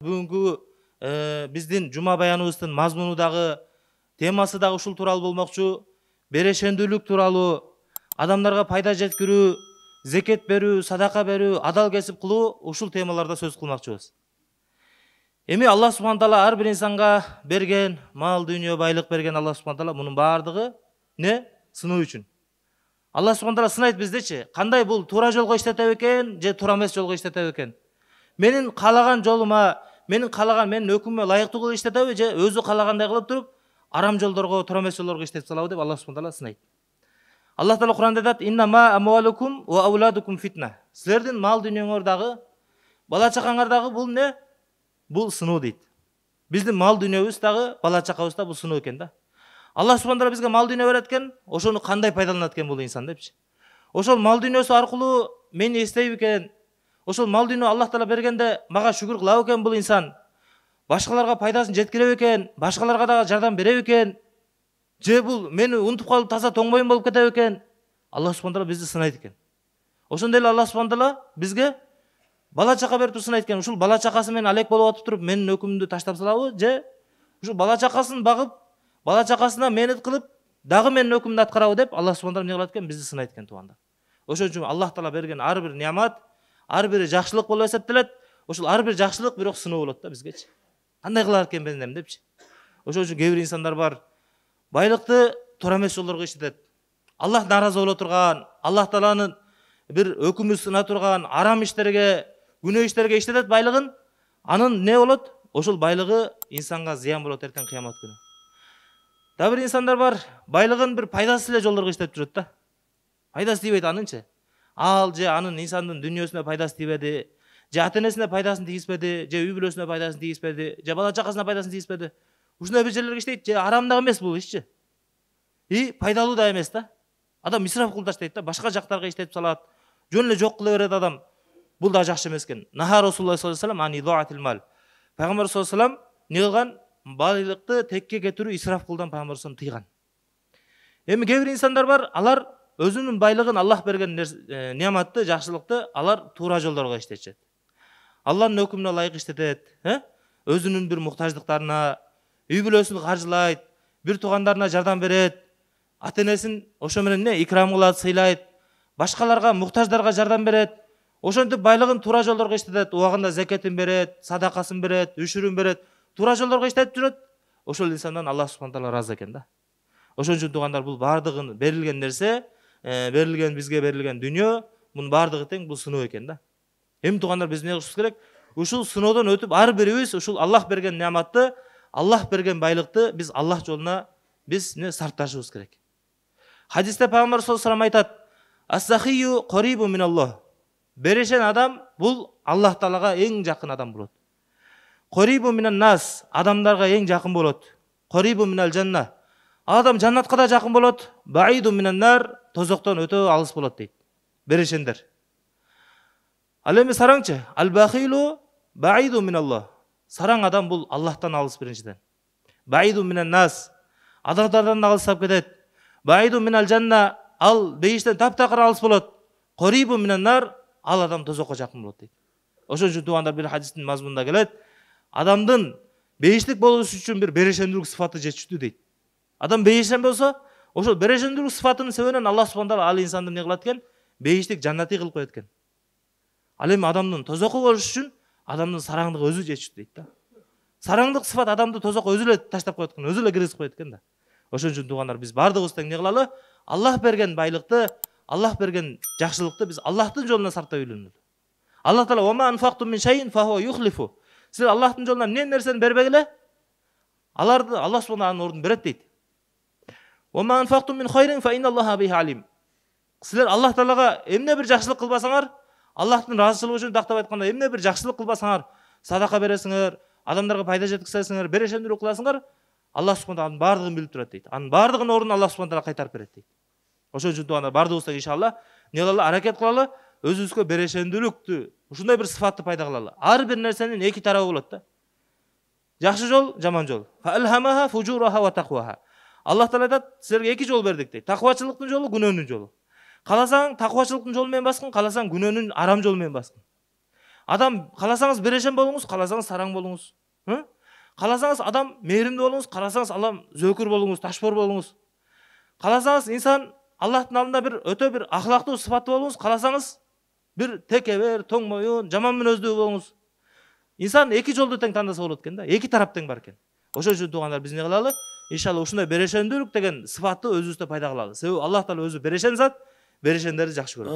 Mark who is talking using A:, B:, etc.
A: Бүгүнкү биздин жума баяныбыздын мазмуну дагы, темасы дагы ушул тууралуу болмокчу. Берешендүүлүк тууралуу, адамдарга пайда жеткирүү, зекет берүү, садака берүү, адал кесип кылуу, ушул темаларда сөз кылмакчыбыз. Эми Аллах субхана таала ар бир инсанга берген мал, дүйнө, байлык берген Аллах субхана таала мунун баардыгы не? Сыноо үчүн. Аллах субхана таала сынайт биздечи, кандай бул туура жолго иштетет экен же туура эмес жолго иштетет экен. Менин каалаган жолума, менин өкүмүмө ылайыктуу кылып иштетеби же өзү каалагандай кылып туруп арам жолдорго, туура эмес жолдорго иштетип салабы деп Аллах субхана таала сынайт. Аллах таала Куранда айтат: "Иннама амвалукум ва ауладукум фитна." Силердин мал дүйнөңөр дагы, бала чакаңар дагы бул не? Бул сыноо дейт. Биздин мал дүйнөбүз дагы, бала чакабыз да бул сыноо экен да. Аллах субхана таала бизге мал дүйнө берет экен, ошону кандай пайдаланат экен бул инсан депчи. Ошол мал дүйнөсү аркылуу мени эстейби экен? Ошол мал дүйнө Аллах таала бергенде мага шүгүр кылабы экен бул инсан? Башкаларга пайдасын жеткиреби экен? Башкаларга дагы жардам береби экен? Же бул мени унутуп калып таза тоңмойм болуп кетеби экен? Аллах субхана таала бизди сынайт экен. Ошондой эле Аллах субхана таала бизге бала чака берип сынайт экен. Ушул бала чакасы менен алек болуп атып туруп менин өкүмүмдү таштап салабы же ушул бала чакасын багып, бала чакасына мээнет кылып, дагы менин өкүмүмдү аткарабы деп Аллах субхана таала эмне кылат экен? Бизди сынайт экен туугандар. Ошон үчүн Аллах таала берген ар бир неамат, ар бири жакшылык болуп эсептелет. Ошол ар бир жакшылык бирок сыноо болот да бизгечи. Кандай кылар экен мен депчи. Ошон үчүн кээ бир инсандар бар, байлыкты туура эмес жолдорго иштетет. Аллах наразы боло турган, Аллах тааланын бир өкүмү сына турган арам иштерге, күнөө иштерге иштетет байлыгын. Анын не болот? Ошол байлыгы инсанга зыян болот эртең кыямат күнү. Дагы бир инсандар бар, байлыгын бир пайдасыз эле жолдорго иштетип жүрөт да. Пайдасы тийбейт анынчы. Ал же анын инсандын дүйнөсүнө пайдасы тийбеди, же ата-энесине пайдасын тийгизбеди, же үй бүлөсүнө пайдасын тийгизбеди, же бала чакасына пайдасын тийгизбеди. Ушундай бир жерлерге иштейт, же арам да эмес бул ишчи. Пайдалуу да эмес да. Адам исраф кылып таштайт да, башка жактарга иштетип салат. Жөн эле жок кыла берет адам. Бул да жакшы эмес экен. Наха Расулуллах саллаллаху алейхи ва саллям ани дуатил мал. Пайгамбар саллаллаху алейхи ва саллям не кылган? Байлыкты текке кетирүү, исраф кылуудан Пайгамбар саллаллаху алейхи ва саллям тыйган. Эми кээ бир инсандар бар, алар өзүнүн байлыгын, Аллах берген неаматты, жакшылыкты алар туура жолдорго иштетет. Алланын өкүмүнө ылайык иштетет, өзүнүн бир муктаждыктарына, үй бүлөсүн каржылайт, бир туугандарына жардам берет, ата-энесин ошо менен не икрам кылат, сыйлайт, башкаларга, муктаждарга жардам берет. Ошентип байлыгын туура жолдорго иштетет, убагында зекетин берет, садакасын берет, үшүрүн берет, туура жолдорго иштетип жүрөт. Ошол инсандан Аллах субхана таала ыраазы экен да. Ошон үчүн туугандар, бул баардыгын берилген нерсе, бизге берилген дүйнө, мунун баардыгы тең бул сыноо экен да. Эми туугандар, биз эмне кылышыбыз керек? Ушул сыноодон өтүп ар бирибиз ушул Аллах берген неаматты, Аллах берген байлыкты биз Аллах жолуна биз не сарпташыбыз керек. Хадисте Пайгамбар саллаллаху алейхи ва саллям айтат: "Ас-сахию қарибу миналлах." Берешен адам бул Аллах таалага эң жакын адам болот. Қарибу минан нас, адамдарга эң жакын болот. Қарибу минал жанна. Адам жаннатка да жакын болот. Баиду минан нар, тозоктон өтө алыс болот дейт. Берешендер. Ал эми сараңчы, ал-бахилу баиду миналлах. Сараң адам бул Аллахтан алыс биринчиден. Баиду минан нас, адамдардан алыстап кетет. Баиду минал жанна, ал бейиштен таптакыр алыс болот. Қарибу минан нар, ал адам тозокко жакын болот дейт. Ошон үчүн туугандар, бир хадистин мазмунунда келет, адамдын бейиштик болушу үчүн бир берешендүүлүк сыфаты жетиштүү дейт. Адам бейишен болсо, ошол берешендүүлүк сыфатынын себебинен Аллах субхана таала ал инсанды эмне кылат экен? Бейиштик, жаннатый кылып коет экен. Ал эми адамдын тозокко болуш үчүн адамдын сараңдыгы өзү жетиштүү дейт да. Сараңдык сыфат адамды тозокко өзү эле таштап коет экен, өзү эле киргизип коет экен да. Ошон үчүн туугандар, биз баардыгыбыз тең эмне кылалы? Аллах берген байлыкты, Аллах берген жакшылыкты биз Аллахтын жолуна сарптап үйлөнөлү. Аллах таала: "Ва ма анфактум мин шайин фахуа юхлифу." Силер Аллахтын жолуна эмне нерсени бербегиле? Аларды Аллах субхана анын ордун берет дейт. "Ва ма анфактум мин хайрин фа инналлаха бихи алим." Силер Аллах таалага эмне бир жакшылык кылбасаңар, Аллахтын ыраазычылыгы үчүн тактап айтканда эмне бир жакшылык кылбасаңар, садака бересиңер, адамдарга пайда жеткизесиңер, берешендүүлүк кыласыңар, Аллах субхана таала анын баардыгын билип турат дейт. Анын баардыгынын ордун Аллах субхана таала кайтарып берет дейт. Ошон үчүн туугандар, баардыгыбыз иншалла эмне кылалы? Аракет кылалы, өзүбүзгө берешендүүлүктү, ушундай бир сыфатты пайда кылалы. Ар бир нерсенин эки тарабы болот да. Жакшы жол, жаман жол. Фа алхамаха фужураха ва тaqwaha. Аллах таала айтат, силерге эки жол бердик дейт. Таквачылыктын жолу, күнөөнүн жолу. Каласаң таквачылыктын жолу менен баскын, каласаң күнөөнүн арам жолу менен баскын. Адам кааласаңыз берешен болуңуз, кааласаңыз сараң болуңуз. Кааласаңыз адам мээримдүү болуңуз, кааласаңыз адам зөөкүр болуңуз, ташбор болуңуз. Кааласаңыз инсан Аллахтын алдында бир өтө бир ахлактуу сыпаттуу болуңуз, кааласаңыз бир текебер, тоң моюн, жаман мүнөздүү болуңуз. Инсан эки жолду тең тандаса болот экен да, эки тарап тең бар экен. Ошол үчүн туугандар биз эмне кылалы? Иншалла ушундай берешендүүлүк деген сыфатты өзүбүздө пайда кылалы. Себеби Аллах Таала өзү берешен зат, берешендерди жакшы көрөт.